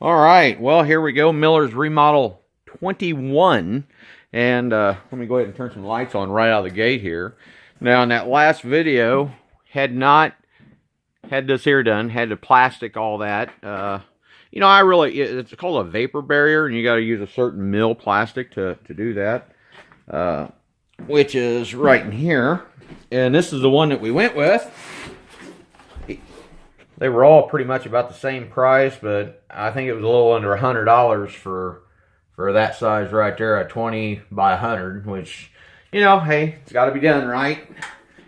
All right, well, here we go. Miller's Remodel 21. And let me go ahead and turn some lights on right out of the gate here. Now, in that last video, had not had this here done, had the plastic, all that. It's called a vapor barrier, and you got to use a certain mill plastic to do that, which is right in here. And this is the one that we went with. They were all pretty much about the same price, but I think it was a little under $100 for that size right there, a 20 by 100, which, hey, it's got to be done right.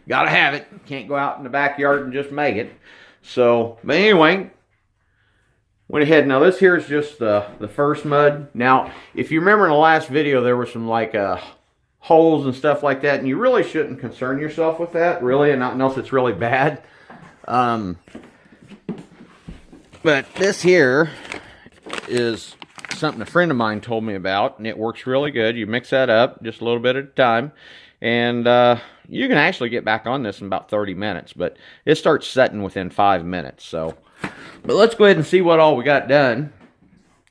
Got to have it. Can't go out in the backyard and just make it. So, but anyway, went ahead. Now, this here is just the first mud. Now, if you remember in the last video, there were some, holes and stuff like that, and you really shouldn't concern yourself with that, really, and not unless it's really bad. But this here is something a friend of mine told me about, and it works really good. You mix that up just a little bit at a time, and you can actually get back on this in about 30 minutes, but it starts setting within 5 minutes. So, but let's go ahead and see what all we got done.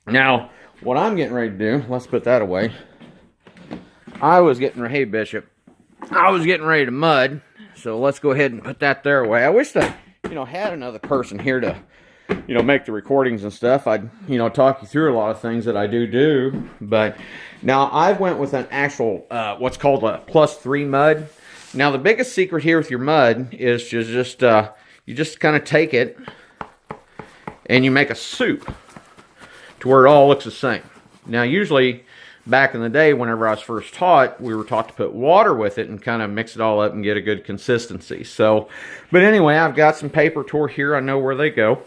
Now, what I'm getting ready to do, let's put that away. Hey Bishop, I was getting ready to mud, so let's go ahead and put that there away. I wish that, had another person here to make the recordings and stuff. I'd, talk you through a lot of things that I do. But now I went with an actual, what's called a +3 mud. Now the biggest secret here with your mud is to you just kind of take it and you make a soup to where it all looks the same. Now usually back in the day, whenever I was first taught, we were taught to put water with it and kind of mix it all up and get a good consistency. So, but anyway, I've got some paper towel here. I know where they go.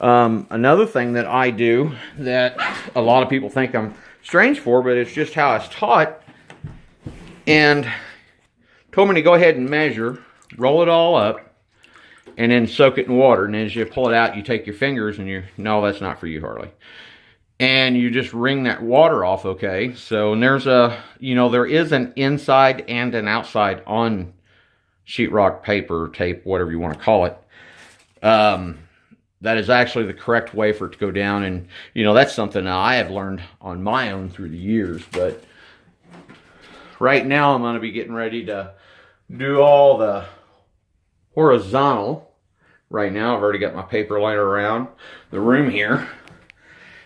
Another thing that I do that a lot of people think I'm strange for, but it's just how I was taught, and told me to go ahead and measure, roll it all up, and then soak it in water. And as you pull it out, you take your fingers and no, that's not for you, Harley. And you just wring that water off, okay? So, and there's there is an inside and an outside on sheetrock, paper, tape, whatever you want to call it. That is actually the correct way for it to go down. And, that's something that I have learned on my own through the years. But right now I'm going to be getting ready to do all the horizontal. Right now I've already got my paper laying around the room here.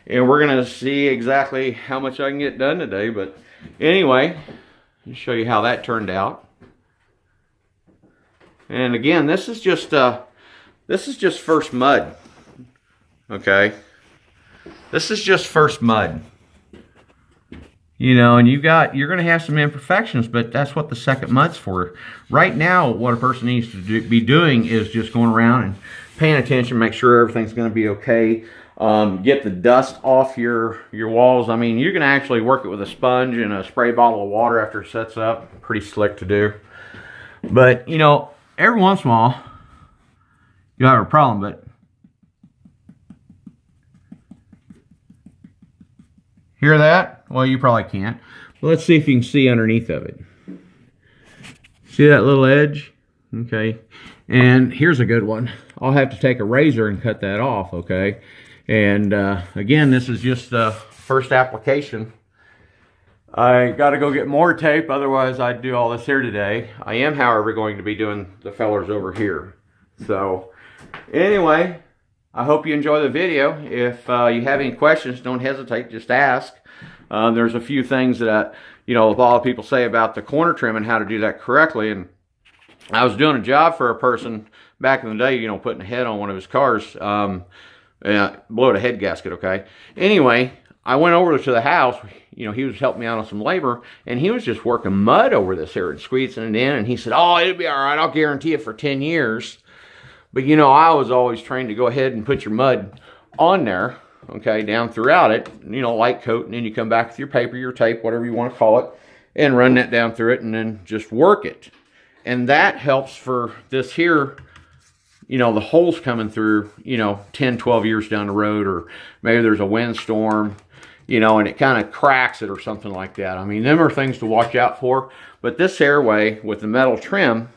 And we're going to see exactly how much I can get done today. But anyway, I'll show you how that turned out. And again, this is just first mud. Okay? This is just first mud. And you're going to have some imperfections, but that's what the second mud's for. Right now, what a person needs to be doing is just going around and paying attention, make sure everything's going to be okay. Get the dust off your walls. I mean, you can actually work it with a sponge and a spray bottle of water after it sets up. Pretty slick to do. But, every once in a while, you'll have a problem. But hear that? Well, you probably can't. But let's see if you can see underneath of it. See that little edge? Okay. And here's a good one. I'll have to take a razor and cut that off, okay? And again, this is just the first application. I got to go get more tape, otherwise I'd do all this here today. I am, however, going to be doing the fellers over here. So, anyway, I hope you enjoy the video. If you have any questions, don't hesitate, just ask. There's a few things that, a lot of people say about the corner trim and how to do that correctly. And I was doing a job for a person back in the day, putting a head on one of his cars. Blowed a head gasket, okay? Anyway, I went over to the house. He was helping me out on some labor, and he was just working mud over this here and squeezing it in, and he said, oh, it'll be all right. I'll guarantee it for 10 years. But, I was always trained to go ahead and put your mud on there, okay, down throughout it, light coat, and then you come back with your paper, your tape, whatever you want to call it, and run that down through it, and then just work it. And that helps for this here, the holes coming through, 10, 12 years down the road, or maybe there's a windstorm, and it kind of cracks it or something like that. I mean, them are things to watch out for. But this airway with the metal trim,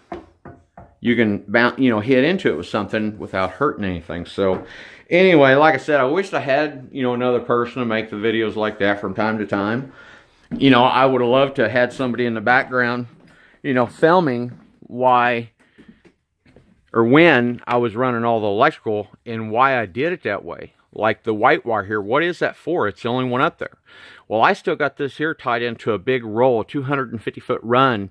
you can bounce, you know, hit into it with something without hurting anything. So anyway, like I said, I wished I had, you know, another person to make the videos like that from time to time. You know, I would have loved to have had somebody in the background, you know, filming why or when I was running all the electrical and why I did it that way. Like the white wire here, what is that for? It's the only one up there. Well, I still got this here tied into a big roll, a 250-foot run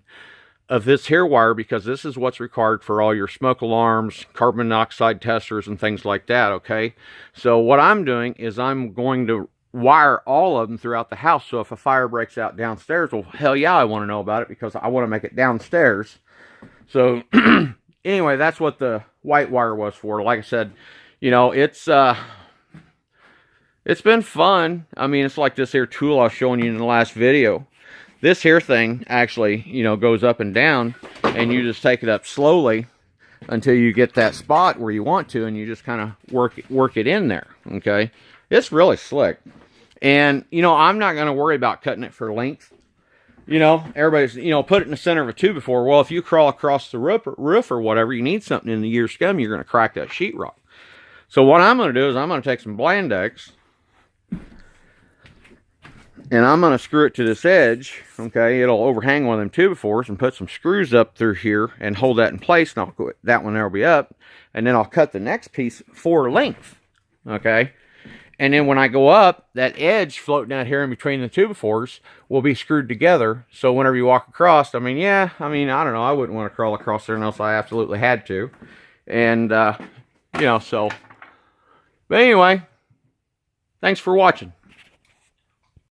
of this here wire, because this is what's required for all your smoke alarms, carbon monoxide testers, and things like that, okay? So what I'm doing is I'm going to wire all of them throughout the house, so if a fire breaks out downstairs, well, hell yeah, I want to know about it, because I want to make it downstairs. So anyway, that's what the white wire was for. Like I said, you know, it's been fun. I mean, it's like this here tool I was showing you in the last video. This here thing actually, you know, goes up and down, and you just take it up slowly until you get that spot where you want to, and you just kind of work it in there, okay? It's really slick. And, you know, I'm not going to worry about cutting it for length. You know, everybody's, you know, put it in the center of a tube before. Well, if you crawl across the roof or whatever, you need something in the year scum, you're going to crack that sheetrock. So what I'm going to do is I'm going to take some Blandex, and I'm going to screw it to this edge, okay? It'll overhang one of them 2x4s, and put some screws up through here and hold that in place, and I'll go, that one there will be up. And then I'll cut the next piece for length, okay? And then when I go up, that edge floating out here in between the 2x4s will be screwed together. So whenever you walk across, I mean, yeah, I mean, I don't know. I wouldn't want to crawl across there unless I absolutely had to. And, you know, so. But anyway, thanks for watching.